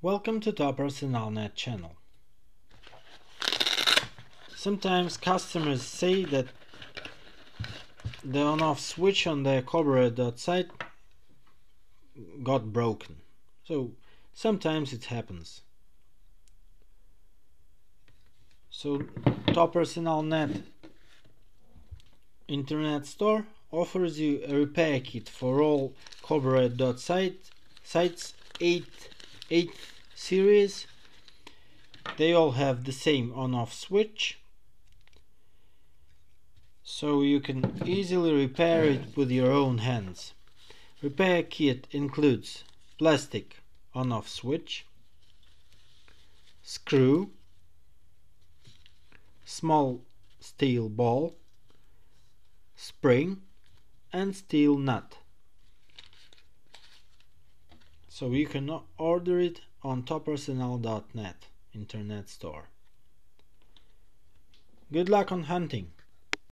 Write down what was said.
Welcome to Top Arsenal.net channel. Sometimes customers say that the on-off switch on their Kobra site got broken. So sometimes it happens. So Top Arsenal.net internet store offers you a repair kit for all Kobra sites 8 series. They all have the same on-off switch, so you can easily repair it with your own hands. Repair kit includes plastic on-off switch, screw, small steel ball, spring and steel nut. So you can order it on toparsenal.net internet store. Good luck on hunting!